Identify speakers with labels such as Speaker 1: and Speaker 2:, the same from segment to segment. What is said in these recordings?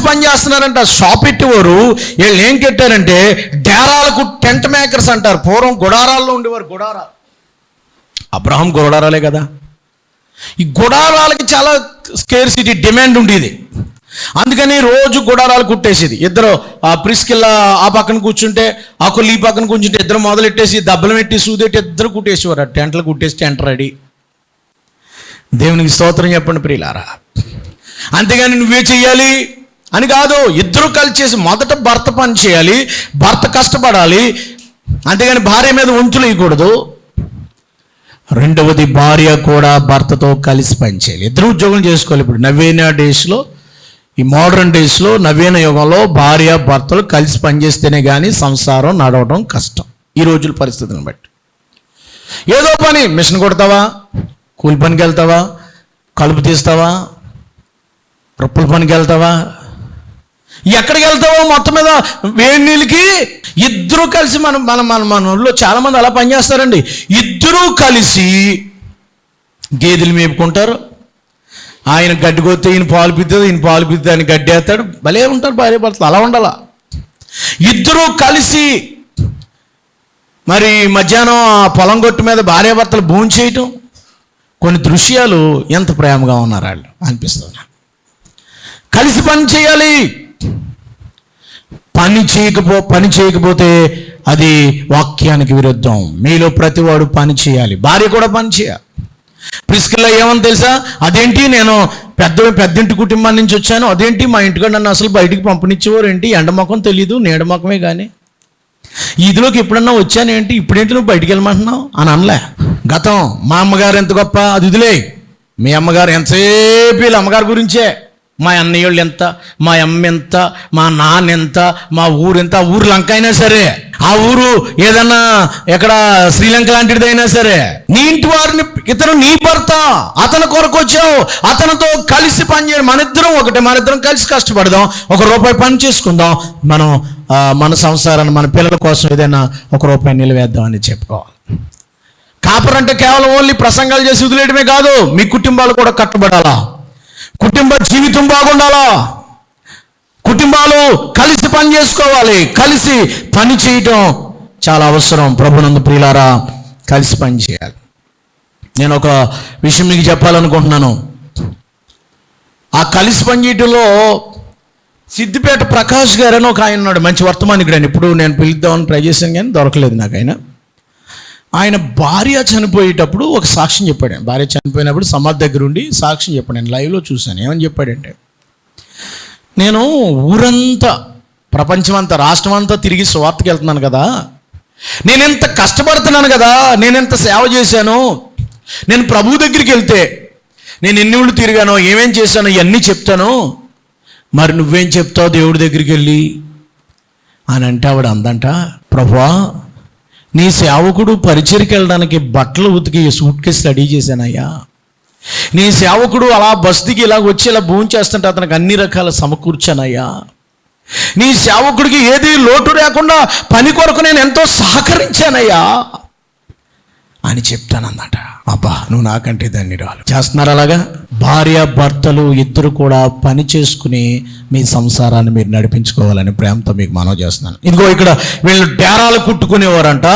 Speaker 1: పని చేస్తున్నారంట. షాప్ పెట్టేవారు. వీళ్ళు ఏం కట్టారంటే డేరాలకు టెంట్ మేకర్స్ అంటారు. పూర్వం గుడారాల్లో ఉండేవారు. గుడారాలు అబ్రహాం గుడారాలే కదా. ఈ గుడారాలకి చాలా స్కేర్సిటీ, డిమాండ్ ఉండేది. అందుకని రోజు గుడారాలు కుట్టేసేది. ఇద్దరు ఆ ప్రిస్కిల్లా ఆ పక్కన కూర్చుంటే, ఆ కొల్లి ఈ పక్కన కూర్చుంటే ఇద్దరు మొదలెట్టేసి దెబ్బలు పెట్టి సూదెట్టి ఇద్దరు కుట్టేసేవారు. ఆ టెంట్లు కుట్టేసి టెంట్ రెడీ. దేవునికి స్తోత్రం చెప్పండి ప్రియులారా. అంతేగాని నువ్వే చెయ్యాలి అని కాదు, ఇద్దరు కలిసి చేసి మొదట భర్త పని చేయాలి, భర్త కష్టపడాలి. అంతేగాని భార్య మీద ఉంచులు వేయకూడదు. రెండవది, భార్య కూడా భర్తతో కలిసి పనిచేయాలి. ఇద్దరు ఉద్యోగం చేసుకోవాలి. ఇప్పుడు నవీన డేస్లో, ఈ మోడర్న్ డేస్లో, నవీన యుగంలో భార్య భర్తలు కలిసి పనిచేస్తేనే కానీ సంసారం నడవడం కష్టం ఈ రోజుల పరిస్థితులను బట్టి. ఏదో పని, మిషన్ కొడతావా, కూలి పనికి వెళ్తావా, కలుపు తీస్తావా, రొప్పుల పనికి వెళ్తావా, ఎక్కడికి వెళ్తావో మొత్తం మీద వేడి నీళ్ళకి ఇద్దరు కలిసి మన ఊళ్ళో చాలామంది అలా పనిచేస్తారండి. ఇద్దరూ కలిసి గేదెలు మేపుకుంటారు. ఆయన గడ్డి కొస్తే ఈయన పాలు పిస్తుంది, ఈయన పాలు పిస్తుంది, ఆయన గడ్డి వేస్తాడు. భలే ఉంటారు భార్య భర్తలు. అలా ఉండాలా. ఇద్దరూ కలిసి మరి మధ్యాహ్నం ఆ పొలం గొట్టు మీద భార్యాభర్తలు భోజనం చేయటం, కొన్ని దృశ్యాలు ఎంత ప్రేమగా ఉన్నారు వాళ్ళు అనిపిస్తుంది. కలిసి పని చేయాలి. పని చేయకపోతే అది వాక్యానికి విరుద్ధం. మీలో ప్రతివాడు పని చేయాలి. భార్య కూడా పని చేయాలి. ప్రిస్కిల్లా ఏమని తెలుసా, అదేంటి నేను పెద్దింటి కుటుంబం నుంచి వచ్చాను, అదేంటి మా ఇంటికాడ నన్ను అసలు బయటికి పంపనిచ్చేవారు ఏంటి, ఎండముఖం తెలీదు నీడముఖమే కానీ ఇదిలోకి ఎప్పుడన్నా వచ్చానేంటి, ఇప్పుడేంటి నువ్వు బయటికి వెళ్ళమంటున్నావు అని అనలే. గతం మా అమ్మగారు ఎంత గొప్ప, అది ఇదిలే. మీ అమ్మగారు ఎంతసేపు వీళ్ళ అమ్మగారి గురించే, మా అన్నయ్యోళ్ళు ఎంత, మా అమ్మ ఎంత, మా నాన్న ఎంత, మా ఊరు ఎంత. ఆ ఊరు లంక అయినా సరే, ఆ ఊరు ఏదన్నా ఎక్కడ శ్రీలంక లాంటిదైనా సరే, నీ ఇంటి వారిని, ఇతను నీ భర్త, అతని కొరకు వచ్చావు, అతనితో కలిసి పనిచేయాలి. మనిద్దరం కలిసి కష్టపడదాం, ₹1 పని చేసుకుందాం, మనం మన సంసారాన్ని, మన పిల్లల కోసం ఏదైనా ₹1 నిలవేద్దామని చెప్పుకోవాలి. కాపరంటే కేవలం ఓన్లీ ప్రసంగాలు చేసి వదిలేయడమే కాదు, మీ కుటుంబాలు కూడా కట్టబడాలా, కుటుంబ జీవితం బాగుండాలా, కుటుంబాలు కలిసి పని చేసుకోవాలి. కలిసి పని చేయటం చాలా అవసరం. ప్రభునందు ప్రియులారా, కలిసి పని చేయాలి. నేను ఒక విషయం మీకు చెప్పాలనుకుంటున్నాను. ఆ కలిసి పని చేయటంలో సిద్దిపేట ప్రకాష్ గారు అని ఒక ఆయన ఉన్నాడు, మంచి వర్తమానికుడు. ఆయన ఇప్పుడు నేను పిలుద్దామని ట్రై చేశాను కానీ దొరకలేదు నాకు. ఆయన భార్య చనిపోయేటప్పుడు ఒక సాక్ష్యం చెప్పాడు. భార్య చనిపోయినప్పుడు సమాధి దగ్గర ఉండి సాక్ష్యం చెప్పాడు. నేను లైవ్లో చూశాను. ఏమని చెప్పాడంటే, నేను ఊరంతా, ప్రపంచమంతా, రాష్ట్రం అంతా తిరిగి స్వార్థకి వెళ్తున్నాను కదా, నేను ఎంత కష్టపడుతున్నాను కదా, నేను ఎంత సేవ చేశాను, నేను ప్రభు దగ్గరికి వెళ్తే నేను ఎన్ని ఊళ్ళు తిరిగానో, ఏమేం చేశానో ఇవన్నీ చెప్తాను. మరి నువ్వేం చెప్తావు దేవుడి దగ్గరికి వెళ్ళి అని అంటే ఆవిడ అందంట, ప్రభువా నీ సేవకుడు పరిచయకి వెళ్ళడానికి బట్టలు ఉతికి సూట్ కేసు రెడీ చేశానయ్యా. నీ సేవకుడు అలా బస్తీకి ఇలా వచ్చి ఇలా భోజనం చేస్తుంటే అతనికి అన్ని రకాల సమకూర్చానయ్యా. నీ సేవకుడికి ఏది లోటు లేకుండా పని కొరకు నేను ఎంతో సహకరించానయ్యా అని చెప్తానన్నమాట. అబ్బా, నువ్వు నాకంటే ధన్యురాలు. చేస్తున్నారు అలాగా? భార్య భర్తలు ఇద్దరు కూడా పని చేసుకుని మీ సంసారాన్ని మీరు నడిపించుకోవాలని ప్రేమతో మీకు మనవి చేస్తున్నాను. ఇదిగో ఇక్కడ వీళ్ళు డేరాలు కుట్టుకునేవారంట.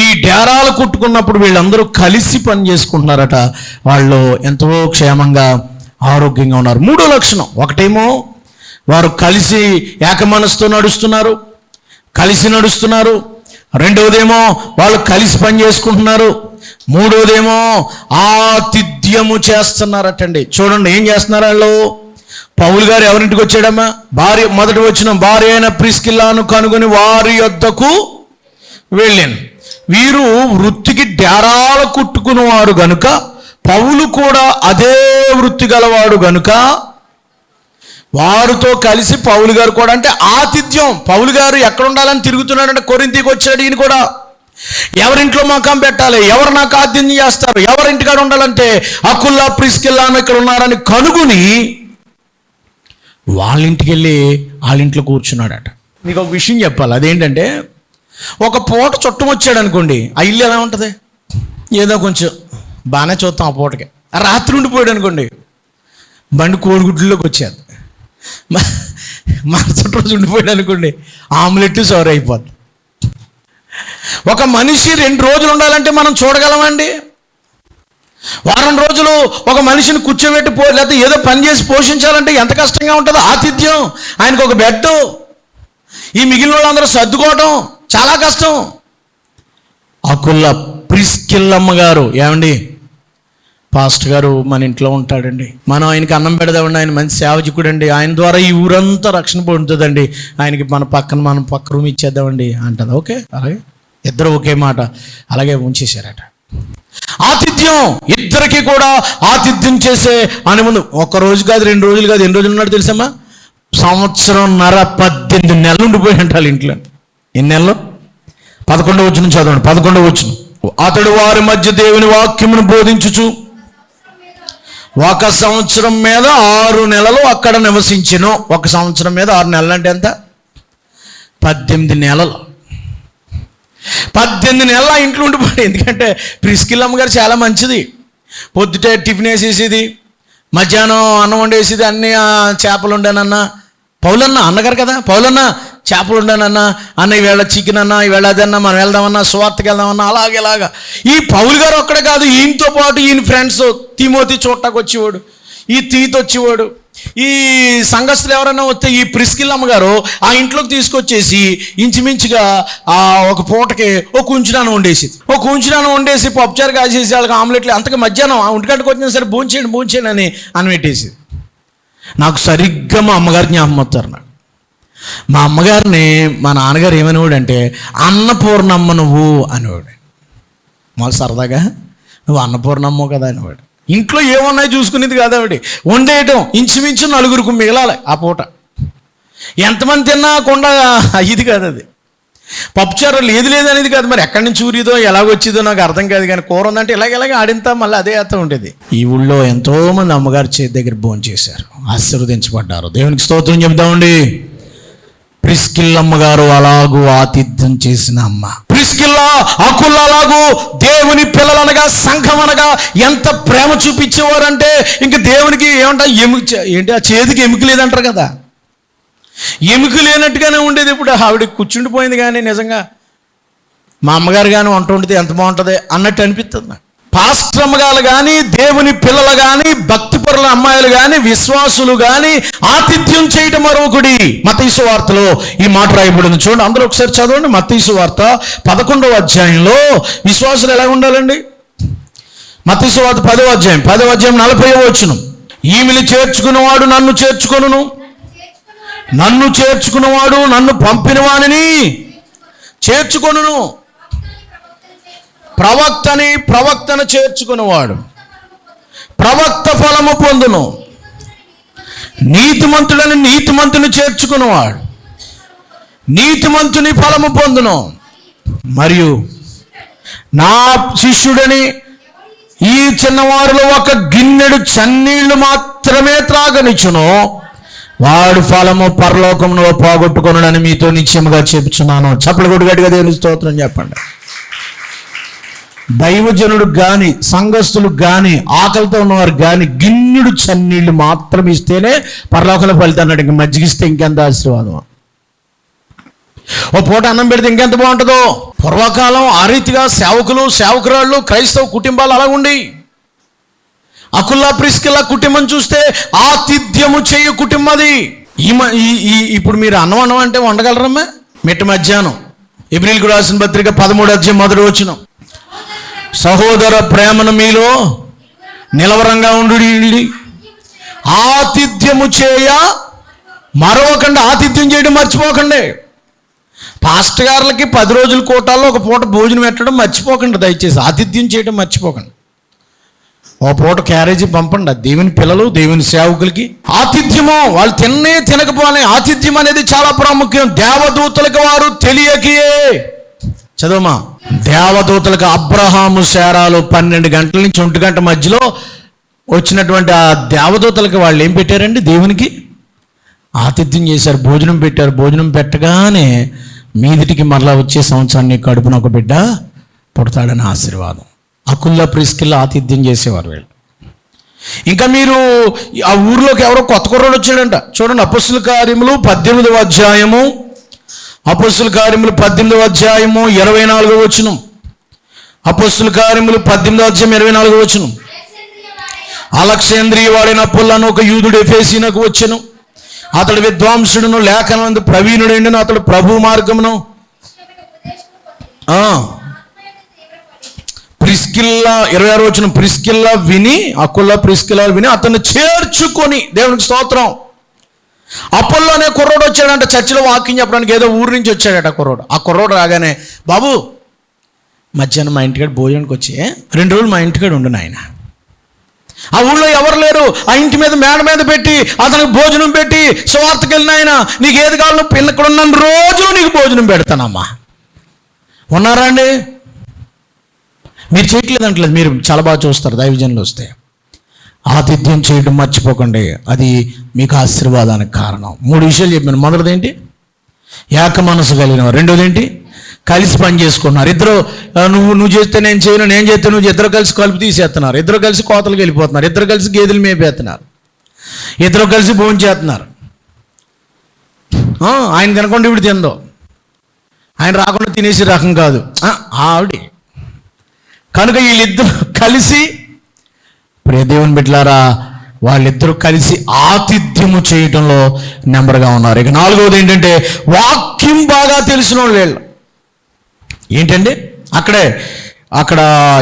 Speaker 1: ఈ డేరాలు కుట్టుకున్నప్పుడు వీళ్ళందరూ కలిసి పని చేసుకుంటున్నారట. వాళ్ళు ఎంతో క్షేమంగా ఆరోగ్యంగా ఉన్నారు. 3వ లక్షణం, ఒకటేమో వారు కలిసి ఏకమనసుతో నడుస్తున్నారు, కలిసి నడుస్తున్నారు. రెండవదేమో వాళ్ళు కలిసి పని చేసుకుంటున్నారు. మూడవదేమో ఆతిథ్యము చేస్తున్నారటండి. చూడండి ఏం చేస్తున్నారు వాళ్ళు. పౌలు గారు ఎవరింటికి వచ్చాడమ్మా? భార్య, మొదటి వచ్చిన భార్య అయిన ప్రిస్కిల్లాను కనుగొని వారి యొద్దకు వెళ్ళాను. వీరు వృత్తికి డేరాలు కుట్టుకునేవారు గనుక, పౌలు కూడా అదే వృత్తి గలవాడు గనుక వారితో కలిసి పౌలు గారు కూడా, అంటే ఆతిథ్యం. పౌలు గారు ఎక్కడ ఉండాలని తిరుగుతున్నాడంటే కొరింథీకి వచ్చాడు. ఈయన కూడా ఎవరింట్లో మకాం పెట్టాలి, ఎవరు నాకు ఆతిథ్యం చేస్తారు, ఎవరింటికాడ ఉండాలంటే అకుల్లా ప్రిస్కిల్లాను ఇక్కడ ఉన్నారని కనుగొని వాళ్ళ ఇంటికి వెళ్ళి వాళ్ళ ఇంట్లో కూర్చున్నాడట. మీకు ఒక విషయం చెప్పాలి. అదేంటంటే, ఒక పూట చుట్టం వచ్చాడు అనుకోండి, ఆ ఇల్లు ఎలా ఉంటుంది? ఏదో కొంచెం బాగానే చూస్తాం ఆ పూటకి. రాత్రి ఉండిపోయాడు అనుకోండి, బండి కోడిగుడ్లోకి వచ్చేది. మరుసటి రోజు ఉండిపోయాడు అనుకోండి, ఆమ్లెట్ సోర్ అయిపోద్ది. ఒక మనిషి 2 రోజులు ఉండాలంటే మనం చూడగలమండి? వారం రోజులు ఒక మనిషిని కూర్చోబెట్టి లేకపోతే ఏదో పని చేసి పోషించాలంటే ఎంత కష్టంగా ఉంటుందో. ఆతిథ్యం, ఆయనకు ఒక బెడ్, ఈ మిగిలిన వాళ్ళందరూ సర్దుకోవటం చాలా కష్టం. అకుల ప్రిస్కిల్లమ్మ గారు, ఏమండి పాస్టర్ గారు మన ఇంట్లో ఉంటాడండి, మనం ఆయనకి అన్నం పెడదామండి, ఆయన మంచి సేవకుడు అండి, ఆయన ద్వారా ఈ ఊరంతా రక్షణ పొందుతుందండి, ఆయనకి మన పక్క రూమ్ ఇచ్చేద్దామండి అంటది. ఓకే, అలాగే ఇద్దరు ఒకే మాట అలాగే ఉంచేశారట. ఆతిథ్యం, ఇద్దరికి కూడా ఆతిథ్యం చేసే అని ముందు 1 రోజు కాదు 2 రోజులు కాదు, ఎన్ని రోజులు ఉన్నాడు తెలుసమ్మా? 18 నెలలు ఉండిపోయి అంటారు ఇంట్లో. ఎన్ని నెలలు? 11వ వచనం చదవండి. 11వ వచనం. అతడు వారి మధ్య దేవుని వాక్యమును బోధించుచు 1 సంవత్సరం మీద 6 నెలలు అక్కడ నివసించెను. 1 సంవత్సరం మీద 6 నెలలు అంటే ఎంత? 18 నెలలు. 18 నెలల ఇంట్లో ఉండిపోయి. ఎందుకంటే ప్రిస్కిల్లమ్మ గారు చాలా మంచిది. పొద్దుటే టిఫిన్ వేసేసేది, మధ్యాహ్నం అన్నం వండేసేది, అన్ని చేపలు వండానన్నా. పౌలన్న అన్నగారు కదా, పౌలన్న చేపలు వండానన్నా, అన్న ఈవేళ చికెన్ అన్నా, ఈవేళ అదన్నా, మనం వెళ్దామన్నా, సువార్తకి వెళ్దామన్నా, అలాగేలాగా. ఈ పౌలు గారు ఒక్కడే కాదు, ఈయనతో పాటు ఈయన ఫ్రెండ్స్ తిమోతి చూడటానికి వచ్చేవాడు, ఈ తీత వచ్చేవాడు, ఈ సంఘస్థులు ఎవరైనా వస్తే ఈ ప్రిస్కిల్లమ్మ గారు ఆ ఇంట్లోకి తీసుకొచ్చేసి ఇంచుమించుగా ఒక పూటకి ఒక కుంచునాన్ని వండేసి పప్పుచారు కాసేసి వాళ్ళకి ఆమ్లెట్లు, అంతగా మధ్యాహ్నం 1 గంటకు వచ్చినా సరే భోంచేయండి అని అనబెట్టేసి. నాకు సరిగ్గా మా అమ్మగారు జ్ఞాపకం వస్తారు. నాకు మా అమ్మగారిని మా నాన్నగారు ఏమనేవాడు అంటే, అన్నపూర్ణమ్మ నువ్వు అనేవాడు. మాకు సరదాగా నువ్వు అన్నపూర్ణమ్మ కదా అనేవాడు. ఇంట్లో ఏమన్నాయి చూసుకునేది కాదు ఆవిడ, వండేయటం. ఇంచుమించు 4గురికి మిగలాలి ఆ పూట. ఎంతమంది తిన్నా కొండ ఇది కాదు, అది పప్పుచారు లేదు అనేది కాదు. మరి ఎక్కడి నుంచి ఊరిదో ఎలాగొచ్చిందో నాకు అర్థం కాదు, కానీ కూర ఉందంటే ఇలాగే ఆడింతా మళ్ళీ అదే వేస్తూ ఉండేది. ఈ ఊళ్ళో ఎంతోమంది అమ్మగారి చేతి దగ్గర భోజనం చేశారు, ఆశీర్వదించబడ్డారు. దేవునికి స్తోత్రం చెప్తామండి. ప్రిస్కిల్లమ్మ గారు అలాగూ ఆతిథ్యం చేసిన అమ్మ. ప్రిస్కిల్లా అకుల అలాగూ దేవుని పిల్లలనగా సంఘం అనగా ఎంత ప్రేమ చూపించేవారంటే ఇంక దేవునికి ఏమంటా ఏంటి ఆ చేతికి ఎముక లేదంటారు కదా, ఎముక లేనట్టుగానే ఉండేది. ఇప్పుడు ఆవిడ కూర్చుండిపోయింది, కానీ నిజంగా మా అమ్మగారు కానీ వంట వండితే ఎంత బాగుంటుంది అన్నట్టు అనిపిస్తుంది నాకు. పాస్టర్ అమ్మగారు కానీ, దేవుని పిల్లలు కానీ, భక్తిపరుల అమ్మాయిలు కానీ, విశ్వాసులు కానీ ఆతిథ్యం చేయటం మరొకటి. మత్తయి సువార్తలో ఈ మాట రాయబడింది చూడండి. అందరూ ఒకసారి చదవండి. మత్తయి సువార్త 11వ అధ్యాయంలో విశ్వాసులు ఎలా ఉండాలండి? మత్తయి సువార్త 10వ అధ్యాయం 40వ వచనం. ఈమెను చేర్చుకున్నవాడు నన్ను చేర్చుకొనును, నన్ను చేర్చుకున్నవాడు నన్ను పంపిన వానిని చేర్చుకొనును. ప్రవక్తను చేర్చుకున్నవాడు ప్రవక్త ఫలము పొందును. నీతిమంతుని చేర్చుకున్నవాడు నీతిమంతుని ఫలము పొందును. మరియు నా శిష్యుడని ఈ చిన్నవారిలో 1 గిన్నెడు చన్నీళ్లు మాత్రమే త్రాగనిచ్చును, వాడు ఫలము పరలోకమును పోగొట్టుకొనుడని మీతో నిశ్చయముగా చెప్పుచున్నాను. చప్పలు కొట్టు గట్టిగా దేవుని స్తోత్రం చెప్పండి. దైవజనుడు కానీ, సంఘస్థులు కానీ, ఆకలితో ఉన్నవారు కానీ గిన్నెడు చన్నీళ్ళు మాత్రం ఇస్తేనే పరలోకంలో ఫలితం అన్నాడు. ఇంక మజ్జిగిస్తే ఇంకెంత ఆశీర్వాదం. ఓ పూట అన్నం పెడితే ఇంకెంత బాగుంటుందో. పూర్వకాలం ఆ రీతిగా సేవకులు, సేవకురాళ్ళు, క్రైస్తవ కుటుంబాలు అలా ఉండి. అకుల ప్రిస్కిల్ల కుటుంబం చూస్తే ఆతిథ్యము చేయు కుటుంబం అది. ఇప్పుడు మీరు అన్నం అంటే వండగలరమ్మా? మిట్ట మధ్యాహ్నం ఎబ్రీయులకు రాసిన పత్రిక 13వ అధ్యాయం 1వ వచనం. సహోదర ప్రేమను మీలో నిలవరంగా ఉండు, ఆతిథ్యము చేయ మరొకండి. ఆతిథ్యం చేయడం మర్చిపోకండి. పాస్టర్ గారులకి 10 రోజుల కోటాల్లో ఒక పూట భోజనం పెట్టడం మర్చిపోకండి. దయచేసి ఆతిథ్యం చేయడం మర్చిపోకండి. ఓ పూట క్యారేజీ పంపండి దేవుని పిల్లలు, దేవుని సేవకులకి. ఆతిథ్యము వాళ్ళు తినకపోనే. ఆతిథ్యం అనేది చాలా ప్రాముఖ్యం. దేవదూతలకు వారు తెలియకే చదవమా. దేవదూతలకు అబ్రహాము శారాలు 12 గంటల నుంచి 1 గంట మధ్యలో వచ్చినటువంటి ఆ దేవదూతలకు వాళ్ళు ఏం పెట్టారండి? దేవునికి ఆతిథ్యం చేశారు, భోజనం పెట్టారు. భోజనం పెట్టగానే మీదిటికి మరలా వచ్చే సంవత్సరాన్ని కడుపున ఒక బిడ్డ పుడతాడని ఆశీర్వాదం. అకుల ప్రిస్కిల్ల ఆతిథ్యం చేసేవారు వీళ్ళు. ఇంకా మీరు ఆ ఊర్లోకి ఎవరో కొత్త కుర్రాడు వచ్చాడంట. చూడండి, అపొస్తలుల కార్యములు 18వ అధ్యాయము, అపొస్తలుల కార్యములు 18వ అధ్యాయము 24వ వచనం. అపొస్తలుల కార్యములు 18వ అధ్యాయం 24వ వచనం. అలెగ్జాంద్రియ వాడైన అపొల్లోను ఒక యూదుడు ఎఫెసీనకు వచ్చెను. అతడు విద్వాంసుడును, లేఖనమందు ప్రవీణుడైనను. అతడు ప్రభు మార్గమును ప్రిస్కిల్లా 26వ వచనం, ప్రిస్కిల్లా విని, అకుల్లా ప్రిస్కిల్లా విని అతన్ని చేర్చుకొని, దేవునికి స్తోత్రం. అపొల్లో అనే కుర్రోడు వచ్చాడంట చర్చిలో వాకింగ్ చెప్పడానికి. ఏదో ఊరు నుంచి వచ్చాడట కుర్రోడు. ఆ కుర్రోడు రాగానే, బాబు మధ్యాహ్నం మా ఇంటికాడ భోజనానికి వచ్చి 2 రోజులు మా ఇంటికాడ ఉండు నాయన. ఆ ఊళ్ళో ఎవరు లేరు. ఆ ఇంటి మీద మేడ మీద పెట్టి అతనికి భోజనం పెట్టి, సువార్తకి వెళ్ళిన ఆయన, నీకు ఏది కావాలో ఇక్కడ ఉన్న రోజు నీకు భోజనం పెడతానమ్మా. ఉన్నారా అండి? మీరు చేయట్లేదంటలేదు, మీరు చాలా బాగా చూస్తారు దైవజనులు వస్తే. ఆతిథ్యం చేయడం మర్చిపోకండి, అది మీకు ఆశీర్వాదానికి కారణం. 3 విషయాలు చెప్పాను. మొదటిది ఏంటి? ఏక మనసు కలిగిన. రెండోది ఏంటి? కలిసి పని చేసుకున్నారు. ఇద్దరు నువ్వు చేస్తే నేను చేయను, నేను చేస్తే నువ్వు, ఇద్దరు కలిసి కలుపు తీసేస్తున్నారు. ఇద్దరు కలిసి కోతలకు వెళ్ళిపోతున్నారు. ఇద్దరు కలిసి గేదెలు మేపేస్తున్నారు. ఇద్దరు కలిసి భోజనం చేస్తున్నారు. ఆయన తినకుండా ఇవిడు తిందో, ఆయన రాకుండా తినేసి రకం కాదు ఆవిడ. కనుక వీళ్ళిద్దరూ కలిసి, ప్రియ దేవుని బిడ్డలారా, వాళ్ళిద్దరూ కలిసి ఆతిథ్యము చేయడంలో నెంబర్గా ఉన్నారు. ఇక 4వది ఏంటంటే వాక్యం బాగా తెలిసిన వాళ్ళు. ఏంటండి? అక్కడ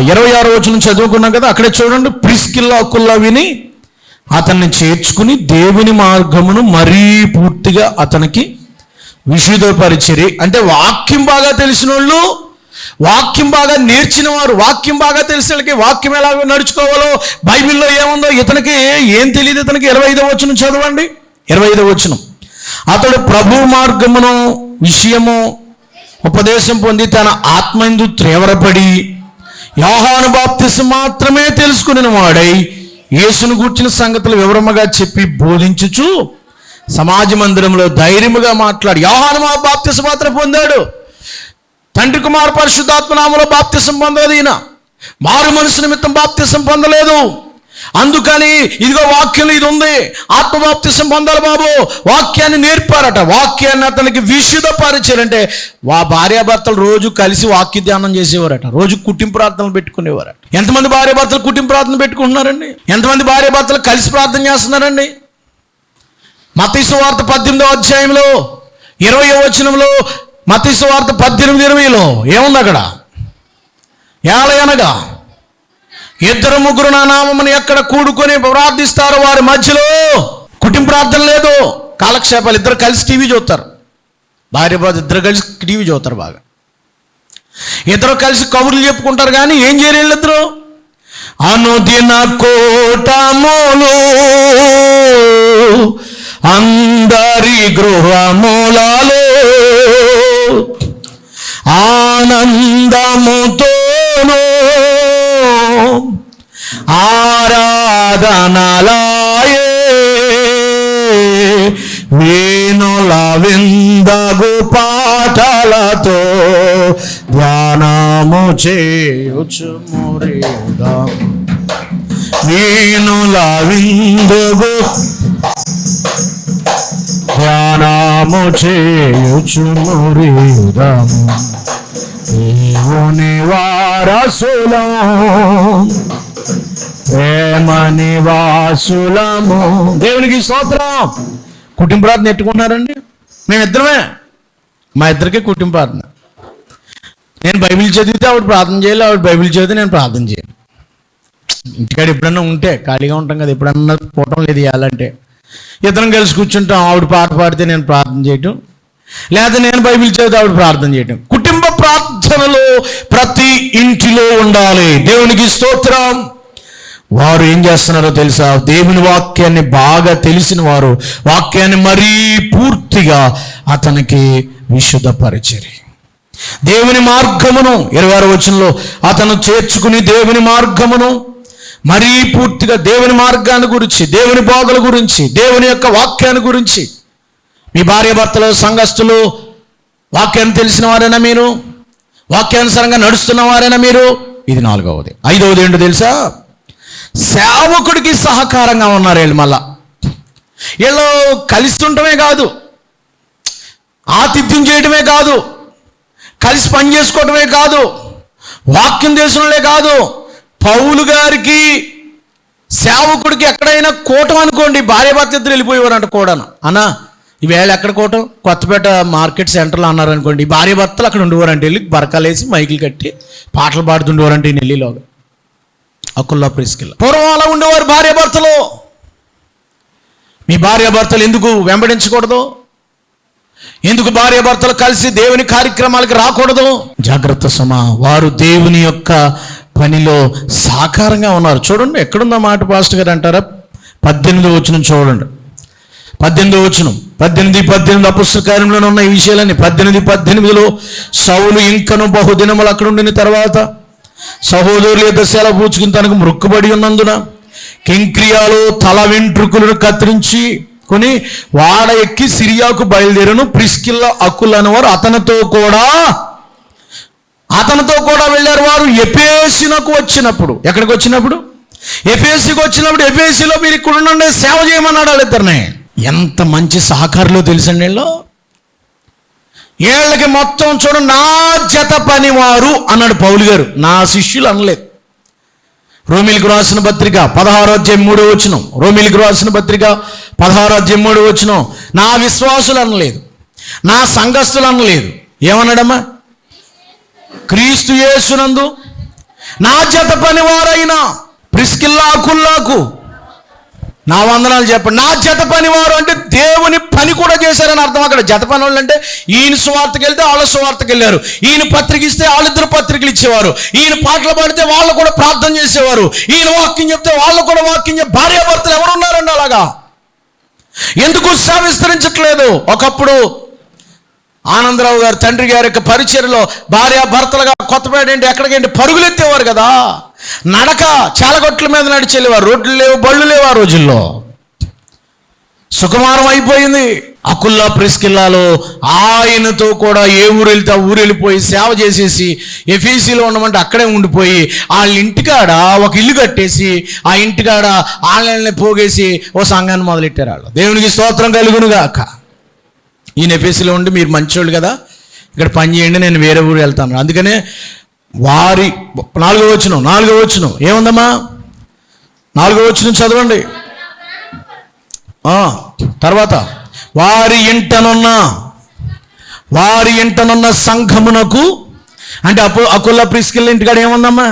Speaker 1: 26వ వచనం చదువుకున్నాం కదా, అక్కడే చూడండి. ప్రిస్కిల్లా అకుల్లా విని అతన్ని చేర్చుకుని దేవుని మార్గమును మరీ పూర్తిగా అతనికి విశుద్ధపరిచిరి. అంటే వాక్యం బాగా తెలిసిన వాళ్ళు, వాక్యం బాగా నేర్చిన వారు, వాక్యం బాగా తెలిసిన వాళ్ళకి వాక్యం ఎలా నడుచుకోవాలో, బైబిల్లో ఏముందో ఇతనికి ఏం తెలియదు. ఇతనికి 25వ వచనం చదవండి. 25వ వచనం. అతడు ప్రభు మార్గమును విషయము ఉపదేశం పొంది తన ఆత్మయందు త్రేవరపడి యోహాను బాప్తిసం మాత్రమే తెలుసుకుని వాడై యేసును గూర్చిన సంగతులు వివరముగా చెప్పి బోధించుచు సమాజ మందిరంలో ధైర్యముగా మాట్లాడి, యోహాను బాప్తిసం మాత్రం పొందాడు, తండ్రి కుమార పరిశుద్ధాత్మ నామములో బాప్తిసం పొందలేదు. ఈయన మారు మనసు నిమిత్తం బాప్తిసం పొందలేదు. అందుకని ఇదిగో వాక్యంలో ఇది ఉంది, ఆత్మ బాప్తిసం పొందాలి బాబు. వాక్యాన్ని నేర్పారట. వాక్యాన్ని అతనికి విశుద్ధపరిచారంటే భార్యాభర్తలు రోజు కలిసి వాక్య ధ్యానం చేసేవారట. రోజు కుటుంబ ప్రార్థనలు పెట్టుకునేవారట. ఎంతమంది భార్యాభర్తలు కుటుంబ ప్రార్థన పెట్టుకుంటున్నారండి? ఎంతమంది భార్యాభర్తలు కలిసి ప్రార్థన చేస్తున్నారండి? మత్తయి సువార్త 18వ అధ్యాయంలో 20వ వచనంలో, మత్తయి సువార్త 18:20లో ఏముంది అక్కడ? ఏలయనగా 2-3 నా నామమున ఎక్కడ కూడుకొని ప్రార్థిస్తారో వారి మధ్యలో. కుటుంబ ప్రార్థన లేదు, కాలక్షేపాలు. ఇద్దరు కలిసి టీవీ చూస్తారు. భార్య భర్త ఇద్దరు కలిసి టీవీ చూస్తారు బాగా. ఇద్దరు కలిసి కబుర్లు చెప్పుకుంటారు. కానీ ఏం చేయరు వీళ్ళిద్దరు? అనుదిన కోటములు అందరి గృహములలో ఆనందముతోనూ ఆరాధనలాయే వేణుల విందగు పాటలతో ధ్యానము చేయుచు మురియుదా. వేణుల విందగు ధ్యానము చేయుచు మురియుదాము. దేవుని వారసులం, ప్రేమ నివాసులము. దేవునికి స్తోత్రం. కుటుంబ ప్రార్థన ఎట్టుకుంటున్నారండి? మేమిద్దరమే, మా ఇద్దరికే కుటుంబ ప్రార్థన. నేను బైబిల్ చదివితే ఆవిడ ప్రార్థన చేయాలి, ఆవిడ బైబిల్ చదివితే నేను ప్రార్థన చేయాలి. ఇంటికాడ ఎప్పుడన్నా ఉంటే ఖాళీగా ఉంటాం కదా, ఎప్పుడన్నా పోవటం లేదు ఇవ్వాలంటే ఇద్దరం కలిసి కూర్చుంటాం. ఆవిడ పాట పాడితే నేను ప్రార్థన చేయటం, లేదా నేను బైబిల్ చదివితే ఆవిడ ప్రార్థన చేయటం. కుటుంబ ప్రార్థనలో ప్రతి ఇంటిలో ఉండాలి. దేవునికి స్తోత్రం. వారు ఏం చేస్తున్నారో తెలుసా? దేవుని వాక్యాన్ని బాగా తెలిసిన వారు వాక్యాన్ని మరీ పూర్తిగా అతనికి విశుద్ధపరిచరి. దేవుని మార్గమును 26వ వచనంలో అతను చేర్చుకుని దేవుని మార్గమును మరీ పూర్తిగా, దేవుని మార్గాన్ని గురించి, దేవుని బోధల గురించి, దేవుని యొక్క వాక్యాన్ని గురించి. మీ భార్యాభర్తలు, సంఘస్థులు వాక్యాన్ని తెలిసిన వారైనా మీరు? వాక్యానుసారంగా నడుస్తున్న వారైనా మీరు? ఇది 4వది. 5వది ఏంటో తెలుసా? సేవకుడికి సహకారంగా ఉన్నారు వీళ్ళు. మళ్ళా వీళ్ళు కలిసి ఉండటమే కాదు, ఆతిథ్యం చేయడమే కాదు, కలిసి పని చేసుకోవటమే కాదు, వాక్యం దేశంలో కాదు. పౌలు గారికి సేవకుడికి ఎక్కడైనా కూటం అనుకోండి, భార్య భర్త ఇద్దరు వెళ్ళిపోయేవారంట కూడాను. అన్నా ఈవేళ ఎక్కడ కూటం? కొత్తపేట మార్కెట్ సెంటర్లో అన్నారు అనుకోండి, భార్య భర్తలు అక్కడ ఉండేవారంటే, వెళ్ళి బరకాలేసి మైకులు కట్టి పాటలు పాడుతుండేవారంటే ఈ నెల్లిలోగా అకుల్లా ప్రిస్కిల్లా. పూర్వం అలా ఉండేవారు భార్య భర్తలు. మీ భార్య భర్తలు ఎందుకు వెంబడించకూడదు? ఎందుకు భార్య భర్తలు కలిసి దేవుని కార్యక్రమాలకి రాకూడదు? జాగ్రత్త సమా, వారు దేవుని యొక్క పనిలో సాకారంగా ఉన్నారు. చూడండి, ఎక్కడుందా మాట పాస్టర్ గారు అంటారా? 18వ వచనం చూడండి. 18వ వచనం, 18 అపొస్తలుల కార్యంలోనే ఉన్న ఈ విషయాలన్నీ. 18:18 సౌలు ఇంకను బహుదినములు అక్కడ ఉండిన తర్వాత సహోదరులు యొద్ద సెలవు పూచుకుని తనకు మృక్కుబడి ఉన్నందున కెంక్రియాలో తల వెంట్రుకలను కత్తిరించి కొని వాడ ఎక్కి సిరియాకు బయలుదేరను. ప్రిస్కిల్లా అకుల అనేవారు అతనితో కూడా వెళ్ళారు. వారు ఎఫెసునకు వచ్చినప్పుడు, ఎక్కడికి వచ్చినప్పుడు? ఎఫెసుకు వచ్చినప్పుడు, ఎఫెసులో మీరు ఇక్కడ ఉండండి, సేవ చేయమన్నాడు వాళ్ళిద్దరిని. ఎంత మంచి సహకారులో తెలుసండి వీళ్ళకి మొత్తం చూడండి, నా జత పనివారు అన్నాడు పౌలు గారు, నా శిష్యులు అనలేదు. రోమీలకు రాసిన పత్రిక 16:3 రోమీలకు రాసిన పత్రిక 16:3 నా విశ్వాసులు అనలేదు, నా సంఘస్థులు అనలేదు. ఏమన్నాడమ్మా? క్రీస్తు యేసునందు నా జత పనివారైన ప్రిస్కిల్లా అకుల్లాకు నా వందనాలు చెప్పండి. నా జత పనివారు అంటే దేవుని పని కూడా చేశారని అర్థం. అక్కడ జత పని వాళ్ళు అంటే ఈయన సువార్తకి వెళ్తే వాళ్ళ సువార్తకి వెళ్ళారు, ఈయన పత్రిక ఇస్తే వాళ్ళిద్దరు పత్రికలు ఇచ్చేవారు, ఈయన పాటలు పాడితే వాళ్ళు కూడా ప్రార్థన చేసేవారు, ఈయన వాక్యం చెప్తే వాళ్ళు కూడా వాక్యం చెప్పి భార్యాభర్తలు ఎవరు ఉన్నారండి అలాగా? ఎందుకు ఉత్సాహం విస్తరించట్లేదు? ఒకప్పుడు ఆనందరావు గారు తండ్రి గారి యొక్క పరిచర్లో భార్యాభర్తలుగా కొత్తపేట ఏంటి ఎక్కడికేంటి పరుగులెత్తేవారు కదా. నడక చాలగొట్ల మీద నడిచేవారు, రోడ్లు లేవు, బళ్ళు లేవు ఆ రోజుల్లో. సుకుమారం అయిపోయింది. అకుల్లా ప్రిస్కిల్లాలో ఆయనతో కూడా ఏ ఊరు వెళ్తే ఆ ఊరు వెళ్ళిపోయి సేవ చేసేసి ఎఫీసీలో ఉండమంటే అక్కడే ఉండిపోయి వాళ్ళ ఇంటికాడ ఒక ఇల్లు కట్టేసి ఆ ఇంటికాడ ఆన్లైన్లో పోగేసి ఓ సంఘాన్ని మొదలెట్టారు వాళ్ళు. దేవునికి స్తోత్రం కలుగునుగాక. ఈయన ఎఫీసీలో ఉండి మీరు మంచోళ్ళు కదా, ఇక్కడ పని చేయండి, నేను వేరే ఊరు వెళ్తాను. అందుకనే వారి 4వ వచనం ఏముందమ్మా? 4వ వచనం చదవండి. తర్వాత వారి ఇంటనున్న సంఘమునకు అంటే అకుల్లా ప్రిస్కిల్లా ఇంటికాడ ఏముందమ్మా?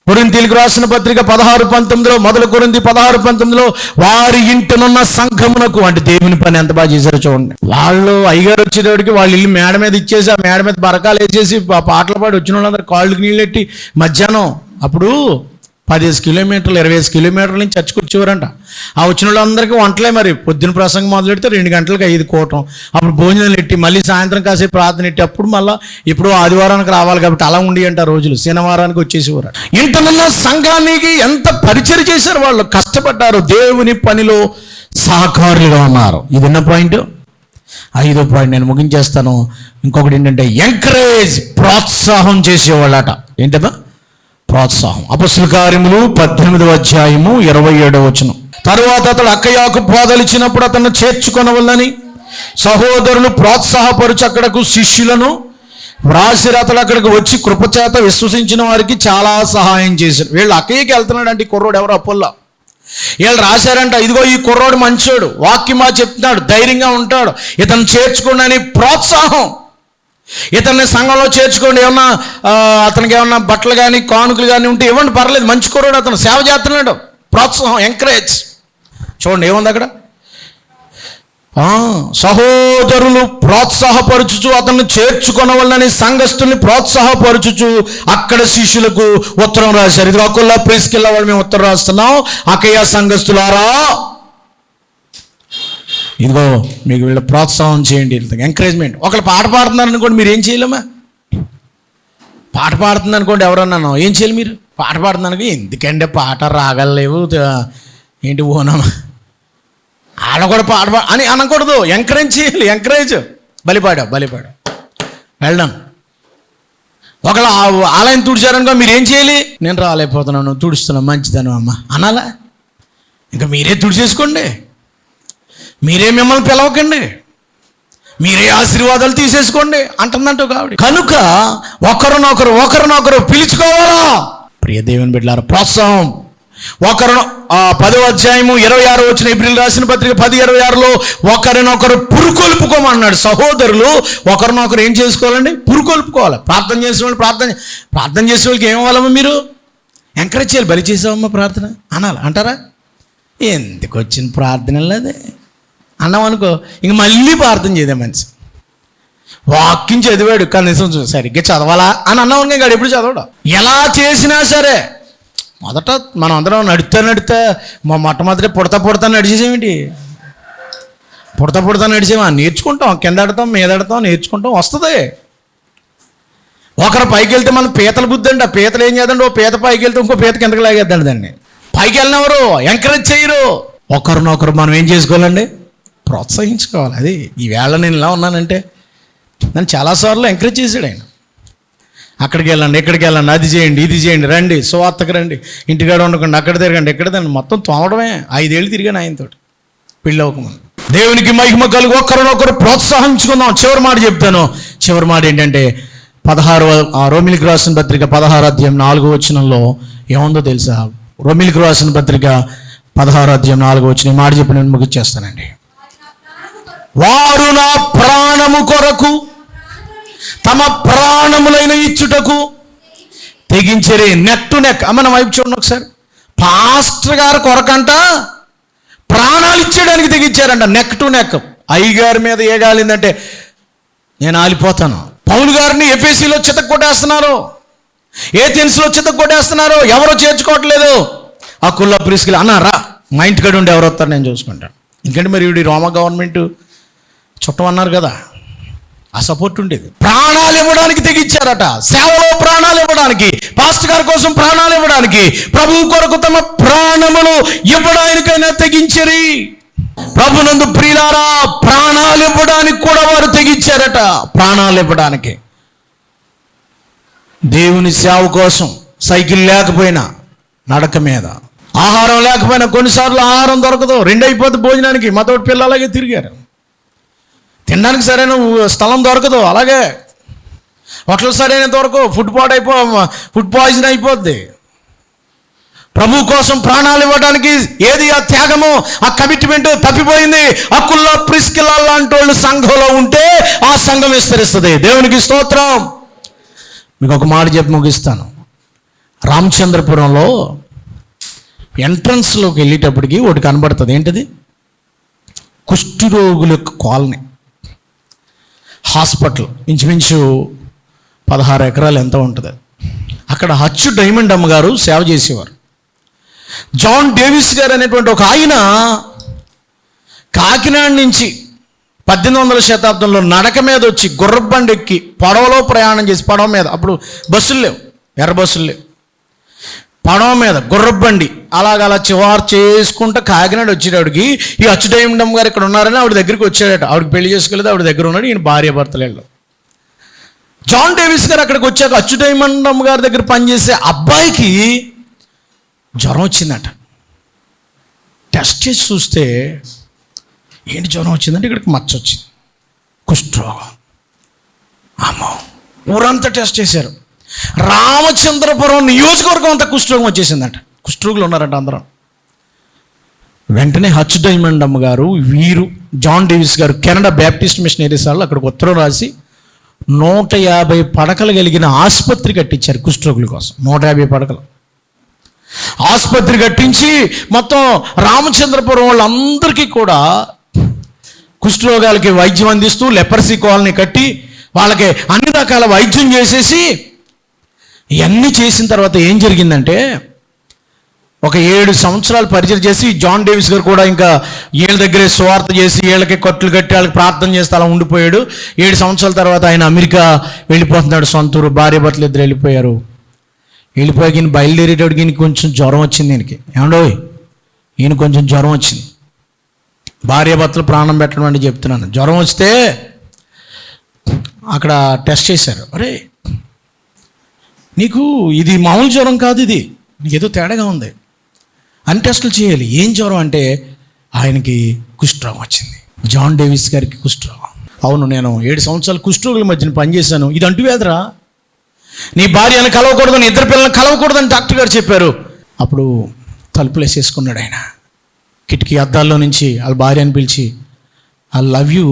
Speaker 1: కొరింథీయులకు రాసిన పత్రిక 16:19 మొదలు కొరింథీ 16:19 వారి ఇంటనున్న సంఘమునకు అంటే దేవుని పని ఎంత బాగా చేశారో చూడండి. వాళ్ళు అయ్యగారు వచ్చేటప్పటికి వాళ్ళ ఇల్లు మేడ మీద ఇచ్చేసి ఆ మేడ మీద బరకాలు వేసేసి పాటలు పాడి వచ్చిన వాళ్ళందరూ కాళ్ళకి నీళ్ళెట్టి మధ్యాహ్నం అప్పుడు 15 కిలోమీటర్లు 25 కిలోమీటర్ల నుంచి చర్చకు వచ్చేవారంట. ఆ వచ్చిన వాళ్ళందరికీ వంటలే. మరి పొద్దున ప్రసంగం మొదలెడితే 2 గంటలకు 5 కూటం, అప్పుడు భోజనాలు ఎట్టి మళ్ళీ సాయంత్రం కాసేపు ప్రార్థన ఎట్టి అప్పుడు మళ్ళీ ఇప్పుడు ఆదివారానికి రావాలి కాబట్టి అలా ఉండి అంట రోజులు. శనివారానికి వచ్చేసేవారు. ఇంతలో సంఘానికి ఎంత పరిచయం చేశారు వాళ్ళు, కష్టపడ్డారు, దేవుని పనిలో సహకారులుగా ఉన్నారు. ఇది ఉన్న పాయింట్. 5వ పాయింట్ నేను ముగించేస్తాను. ఇంకొకటి ఏంటంటే ఎంకరేజ్, ప్రోత్సాహం చేసేవాళ్ళట. ఏంటమ్మా? ప్రోత్సాహం. అపొస్తలుల కార్యములు 18:27 తరువాత అతడు అక్కయ్యకు బోధలు ఇచ్చినప్పుడు అతను చేర్చుకొనవల్లని సహోదరులు ప్రోత్సాహపరుచు అక్కడకు శిష్యులను వ్రాసిరి. అతడు అక్కడికి వచ్చి కృపచేత విశ్వసించిన వారికి చాలా సహాయం చేశారు. వీళ్ళు అక్కయ్యకి వెళ్తున్నాడంటే ఈ కుర్రోడు ఎవరు? అపోల్లో. వీళ్ళు రాశారంట, ఇదిగో ఈ కుర్రోడు మంచోడు, వాక్యమా చెప్తున్నాడు, ధైర్యంగా ఉంటాడు, ఇతను చేర్చుకోండి అని ప్రోత్సాహం. ఇతన్ని సంఘంలో చేర్చుకోండి, ఏమన్నా అతనికి ఏమన్నా బట్టలు కానీ కానుకలు కానీ ఉంటే ఇవ్వండి, పర్లేదు, మంచి కుర్రోడు, అతను సేవ చేస్తున్నాడు. ప్రోత్సాహం, ఎంకరేజ్. చూడండి ఏముంది అక్కడ? సహోదరులు ప్రోత్సాహపరచుచు అతన్ని చేర్చుకొనవలనని సంఘస్థుల్ని ప్రోత్సాహపరచుచు అక్కడ శిష్యులకు ఉత్తరం రాశారు. ఇది అకుల్లా ప్రిస్కిల్లా వాళ్ళు మేము ఉత్తరం రాస్తున్నాం, అక్కయ్య సంఘస్థులారా ఇదిగో మీకు వీళ్ళ ప్రోత్సాహం చేయండి, ఎంకరేజ్మెంట్. ఒకళ్ళు పాట పాడుతున్నారు అనుకోండి, మీరు ఏం చేయలేమా? పాట పాడుతుంది అనుకోండి, ఎవరన్నాను ఏం చేయాలి? మీరు పాట పాడుతున్నాను, ఎందుకంటే పాట రాగలేవు ఏంటి ఓనమ్మా ఆడ కూడా పాట అని అనకూడదు, ఎంకరేజ్ చేయాలి. ఎంకరేజ్. బలిపాడావు వెళ్దాం ఒకవేళ ఆలయం తుడిచారనుకో మీరు ఏం చేయాలి? నేను రాలేకపోతున్నాను, తుడుస్తున్నాను, మంచిదను అమ్మ అనాలా? ఇంకా మీరే తుడిచేసుకోండి, మీరే మిమ్మల్ని పిలవకండి, మీరే ఆశీర్వాదాలు తీసేసుకోండి అంటుందంటూ కాబట్టి. కనుక ఒకరినొకరు పిలుచుకోవాలా? ప్రియ దేవుని బిడ్డలారా, ప్రోత్సాహం. 10వ అధ్యాయము 26 వచ్చిన ఏప్రిల్ రాసిన పత్రిక 10:26లో ఒకరినొకరు పురుకొల్పుకోమన్నాడు. సహోదరులు ఒకరినొకరు ఏం చేసుకోవాలండి? పురుకొల్పుకోవాలి. ప్రార్థన చేసిన వాళ్ళు ప్రార్థన చేసే వాళ్ళకి ఏమవ్వాలమ్మా? మీరు ఎంకరేజ్ చేయాలి. బలి చేసావమ్మా ప్రార్థన అనాలి. అంటారా? ఎందుకు వచ్చిన ప్రార్థన అదే అన్నాం అనుకో, ఇంక మళ్ళీ ప్రార్థన చేయదే మనిషి. వాక్యం చదివాడు కనీసం సరిగ్గా చదవాలా అని అన్నాం ఇంకా ఎప్పుడు చదవడం. ఎలా చేసినా సరే మొదట మనం అందరం నడుతా మొట్టమొదటి పుడతా నడిచేసేమిటి? పుడతా నడిచేమా? నేర్చుకుంటాం, కింద ఆడతాం, మీద ఆడతాం, నేర్చుకుంటాం, వస్తుంది. ఒకరు పైకి వెళ్తే మనం పీతల బుద్ధి అండి. ఆ పీతలు ఏం చేద్దండి? ఓ పీత పైకి వెళ్తే ఇంకో పీత కిందకి లాగేద్దండి దాన్ని. పైకి వెళ్ళినవరు ఎంకరేజ్ చేయరు. ఒకరినొకరు మనం ఏం చేసుకోవాలండి? ప్రోత్సహించుకోవాలి. అది ఈవేళ నేను ఇలా ఉన్నానంటే నన్ను చాలాసార్లు ఎంకరేజ్ చేశాడు ఆయన. అక్కడికి వెళ్ళండి, ఇక్కడికి వెళ్ళండి, అది చేయండి, ఇది చేయండి, రండి సువార్తకు రండి, ఇంటికాడ ఉండకండి, అక్కడ తిరగండి, ఎక్కడ తిరగండి, మొత్తం తోమడమే. 5 ఏళ్ళు తిరిగాను ఆయనతో పెళ్ళి అవ్వకముందు. దేవునికి మహిమ కలుగు. ఒకరినొకరు ప్రోత్సహించుకుందాం. చివరి మాట చెప్తాను. చివరి మాట ఏంటంటే 16వ రోమిలికి రాసిన పత్రిక 16వ అధ్యాయం 4వ వచనంలో ఏముందో తెలుసా? రోమిలికి రాసిన పత్రిక 16వ అధ్యాయం 4వ వచనం మాట చెప్పి నేను ముగిచ్చేస్తానండి. వారు నా ప్రాణము కొరకు తమ ప్రాణములైన ఇచ్చుటకు తెగించరే. Neck to neck. మన వైపు చూడండి ఒకసారి. పాస్టర్ గారి కొరకంట ప్రాణాలు ఇచ్చేయడానికి తెగించారంట. Neck to neck. అయ్యగారి మీద ఏగాలిందంటే నేను ఆలిపోతాను. పౌలు గారిని ఎఫెసీలో చితక్కొట్టేస్తున్నారు, ఏథెన్స్లో చితక్కొట్టేస్తున్నారు, ఎవరో చేర్చుకోవట్లేదు. అకుల్లా ప్రిస్కిల్లా అన్నారా మా ఇంటికాడ ఉండి ఎవరు వస్తారు నేను చూసుకుంటాను. ఎందుకంటే మరి వీడి రోమా గవర్నమెంట్ చుట్టం అన్నారు కదా, ఆ సపోర్ట్ ఉండేది. ప్రాణాలు ఇవ్వడానికి తెగించారట. సేవలో ప్రాణాలు ఇవ్వడానికి, పాస్టర్ గారి కోసం ప్రాణాలు ఇవ్వడానికి, ప్రభువు కొరకు తమ ప్రాణములు ఇవ్వడానికైనా తెగించరి. ప్రభునందు ప్రియులారా, ప్రాణాలు ఇవ్వడానికి కూడా వారు తెగించారట. ప్రాణాలు ఇవ్వడానికి, దేవుని సేవ కోసం. సైకిల్ లేకపోయినా నడక మీద, ఆహారం లేకపోయినా, కొన్నిసార్లు ఆహారం దొరకదు, 2 అయిపోద్ది భోజనానికి. మాతోటి పిల్లలు అలాగే తిరిగారు. తినడానికి సరైన స్థలం దొరకదు, అలాగే హోటల్ సరైన దొరకవు, ఫుడ్ పాయిజన్ అయిపోద్ది. ప్రభు కోసం ప్రాణాలు ఇవ్వడానికి ఏది ఆ త్యాగము, ఆ కమిట్మెంట్ తప్పిపోయింది. అకుల్లా ప్రిస్కిల్లా లాంటి వాళ్ళు సంఘంలో ఉంటే ఆ సంఘం విస్తరిస్తుంది. దేవునికి స్తోత్రం. మీకు ఒక మాట చెప్పి ముగిస్తాను. రామచంద్రపురంలో ఎంట్రన్స్లోకి వెళ్ళేటప్పటికి ఒకటి కనబడుతుంది. ఏంటిది? కుష్ఠరోగుల యొక్క కాలనీ, హాస్పిటల్. ఇంచుమించు 16 ఎకరాలు ఎంత ఉంటుంది. అక్కడ హచ్చు డైమండ్ అమ్మ గారు సేవ చేసేవారు. జాన్ డేవిస్ గారు అనేటువంటి ఒక ఆయన కాకినాడ నుంచి 1800వ శతాబ్దంలో నడక మీద వచ్చి గుర్రబండి ఎక్కి పడవలో ప్రయాణం చేసి, పడవ మీద అప్పుడు బస్సులు లేవు, ఎర్ర బస్సులు లేవు, పడవ మీద గుర్రబండి అలా చివారు చేసుకుంటూ కాకినాడ వచ్చేటప్పటికి ఈ అచ్యుడైమండం గారు ఇక్కడ ఉన్నారని ఆవిడ దగ్గరికి వచ్చాడట. ఆవిడకి పెళ్లి చేసుకోలేదు, ఆవిడ దగ్గర ఉన్నాడు. ఈయన భార్య భర్తలు. జాన్ డేవిస్ గారు అక్కడికి వచ్చాక అచ్యుడైమండం గారి దగ్గర పనిచేసే అబ్బాయికి జ్వరం వచ్చిందట. టెస్ట్ చేసి చూస్తే ఏంటి జ్వరం వచ్చిందంటే ఇక్కడికి మచ్చ వచ్చింది, కుష్ఠరోగం. అమ్మో, ఊరంతా టెస్ట్ చేశారు. రామచంద్రపురం నియోజకవర్గం అంతా కుష్ఠరోగం వచ్చేసిందట. కుష్ఠరోగులు ఉన్నారంట అందరం. వెంటనే హచ్ డైమండ్ అమ్మ గారు, వీరు జాన్ డేవిస్ గారు కెనడా బ్యాప్టిస్ట్ మిషనరీస్ వాళ్ళు అక్కడికి ఉత్తరం రాసి 150 పడకలు కలిగిన ఆసుపత్రి కట్టించారు కుష్ఠరోగుల కోసం. 150 పడకలు ఆసుపత్రి కట్టించి మొత్తం రామచంద్రపురం వాళ్ళందరికీ కూడా కుష్ఠరోగాలకి వైద్యం అందిస్తూ లెపర్సీ కాలనీ కట్టి వాళ్ళకి అన్ని రకాల వైద్యం చేసేసి, ఇవన్నీ చేసిన తర్వాత ఏం జరిగిందంటే ఒక 7 సంవత్సరాలు పరిచయం చేసి జాన్ డేవిస్ గారు కూడా ఇంకా వీళ్ళ దగ్గరే స్వార్థ చేసి వీళ్ళకి కట్లు కట్టి వాళ్ళకి ప్రార్థన చేస్తే అలా ఉండిపోయాడు. 7 సంవత్సరాల తర్వాత ఆయన అమెరికా వెళ్ళిపోతున్నాడు సొంతూరు. భార్య భర్తలు ఇద్దరు వెళ్ళిపోయారు. వెళ్ళిపోయాక ఈయన బయలుదేరేటోడికి ఈయన కొంచెం జ్వరం వచ్చింది. ఈయనకి ఏమండోయ్, ఈయన కొంచెం జ్వరం వచ్చింది. భార్య భర్తలు ప్రాణం పెట్టడం అని చెప్తున్నాను. జ్వరం వస్తే అక్కడ టెస్ట్ చేశారు. అరే నీకు ఇది మామూలు జ్వరం కాదు, ఇది నీకేదో తేడాగా ఉంది అని టెస్టులు చేయాలి. ఏం జ్వరం అంటే ఆయనకి కుష్ఠరోగం వచ్చింది. జాన్ డేవిస్ గారికి కుష్ఠరోగం. అవును, నేను 7 సంవత్సరాలు కుష్ఠరోగుల మధ్యన పనిచేశాను. ఇది అంటువ్యాధిరా, నీ భార్యను కలవకూడదు, నీ 2 పిల్లలను కలవకూడదని డాక్టర్ గారు చెప్పారు. అప్పుడు తలుపులు వేసేసుకున్నాడు ఆయన. కిటికీ అద్దాల్లో నుంచి వాళ్ళ భార్యను పిలిచి, I love you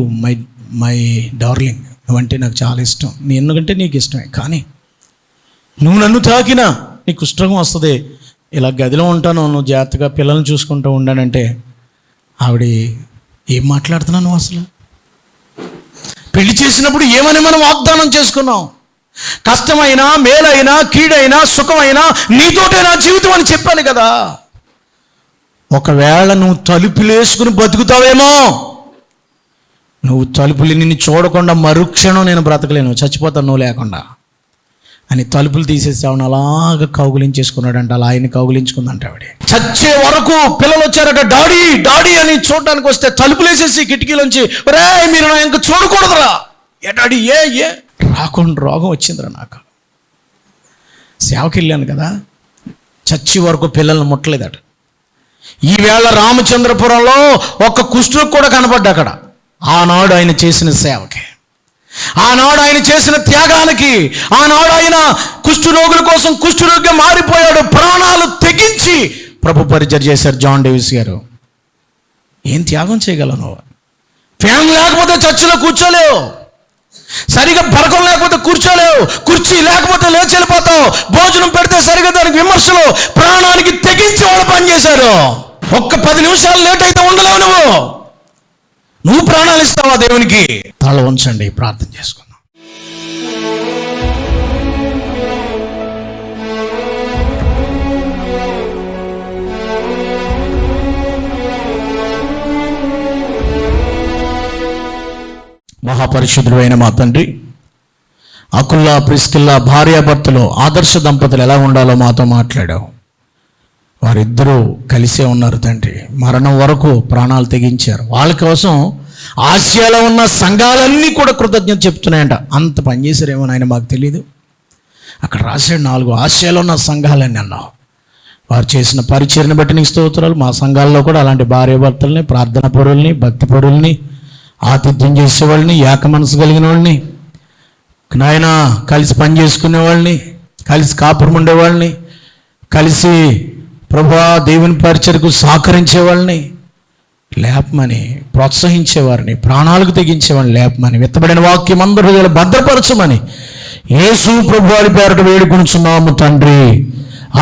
Speaker 1: my darling, నువ్వంటే నాకు చాలా ఇష్టం, నీ ఎందుకంటే నీకు ఇష్టమే, కానీ నువ్వు నన్ను తాకినా నీకు కుష్ఠరోగం వస్తుంది, ఇలా గదిలో ఉంటాను, నువ్వు జాగ్రత్తగా పిల్లల్ని చూసుకుంటూ ఉండానంటే ఆవిడ, ఏం మాట్లాడుతున్నావు నువ్వు అసలు? పెళ్లి చేసినప్పుడు ఏమని మనం వాగ్దానం చేసుకున్నాం? కష్టమైనా, మేలైనా, కీడైనా, సుఖమైనా నీతోటే నా జీవితం అని చెప్పాను కదా. ఒకవేళ నువ్వు తలుపులు వేసుకుని బతుకుతావేమో, నువ్వు తలుపులు నిన్ను చూడకుండా మరుక్షణం నేను బ్రతకలేను, చచ్చిపోతాను నువ్వు లేకుండా అని తలుపులు తీసేసి ఆవిడ అలాగ కౌగులించేసుకున్నాడంట. అలా ఆయన కౌగులించుకుందంట ఆవిడ. చచ్చే వరకు పిల్లలు వచ్చారట, డాడీ డాడీ అని చూడడానికి వస్తే తలుపులు వేసేసి కిటికీలోంచి, రే మీరు నా ఇంకా చూడకూడదురా, ఏ డాడీ ఏ రాకుండా రోగం వచ్చిందిరా నాకు. సేవకి వెళ్ళాను కదా, చచ్చి వరకు పిల్లల్ని ముట్టలేదట. ఈవేళ రామచంద్రపురంలో ఒక్క కుష్ఠరోగి కూడా కనపడ్డా అక్కడ. ఆనాడు ఆయన చేసిన సేవకి, ఆనాడు ఆయన చేసిన త్యాగానికి, ఆనాడు ఆయన కుష్ఠరోగుల కోసం కుష్ఠరోగిగా మారిపోయాడు. ప్రాణాలు తెగించి ప్రభు పరిచర్య చేశారు జాన్ డేవిస్ గారు. ఏం త్యాగం చేయగలను? ఫ్యాన్ లేకపోతే చర్చిలో కూర్చోలేవు, సరిగా పరకం లేకపోతే కూర్చోలేవు, కుర్చీ లేకపోతే లేచి వెళ్ళిపోతావు, భోజనం పెడితే సరిగా దానికి విమర్శలు. ప్రాణానికి తెగించి వాళ్ళు పనిచేశారు. ఒక్క 10 నిమిషాలు లేట్ అయితే ఉండలేవు. నువ్వు ప్రాణాలు ఇస్తావా దేవునికి? తల ఉంచండి, ప్రార్థన చేసుకుందాం. మహాపరిశుద్ధుడైన మా తండ్రి, అకుల్లా ప్రిస్కిల్లా భార్యాభర్తలు ఆదర్శ దంపతులు ఎలా ఉండాలో మాతో మాట్లాడావు. వారిద్దరూ కలిసే ఉన్నారు తండ్రి, మరణం వరకు ప్రాణాలు తెగించారు. వాళ్ళ కోసం ఆసియాలో ఉన్న సంఘాలన్నీ కూడా కృతజ్ఞత చెప్తున్నాయంట. అంత పనిచేశారేమో నాయన మాకు తెలియదు. అక్కడ రాశాడు 4 ఆసియాలో ఉన్న సంఘాలన్నీ అన్నావు. వారు చేసిన పరిచర్ని బట్టి నీకు స్తోత్రాలు. మా సంఘాల్లో కూడా అలాంటి భార్యాభర్తల్ని, ప్రార్థన పరుల్ని, భక్తి పరుల్ని, ఆతిథ్యం చేసేవాళ్ళని, ఏక మనసు కలిగిన వాళ్ళని, నాయన కలిసి పని చేసుకునే వాళ్ళని, కలిసి కాపురం ఉండేవాళ్ళని, కలిసి ప్రభువా దేవుని పరిచర్కు సహకరించే వాళ్ళని లేపమని, ప్రోత్సహించేవారిని, ప్రాణాలకు తెగించేవాడిని లేపమని, విత్తబడిన వాక్యం అందరూ హృదయాలు భద్రపరచమని యేసు ప్రభువారి పేరట వేడుకొనుచున్నాము తండ్రి.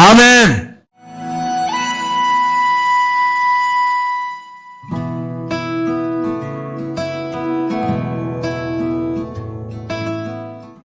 Speaker 1: ఆమేన్.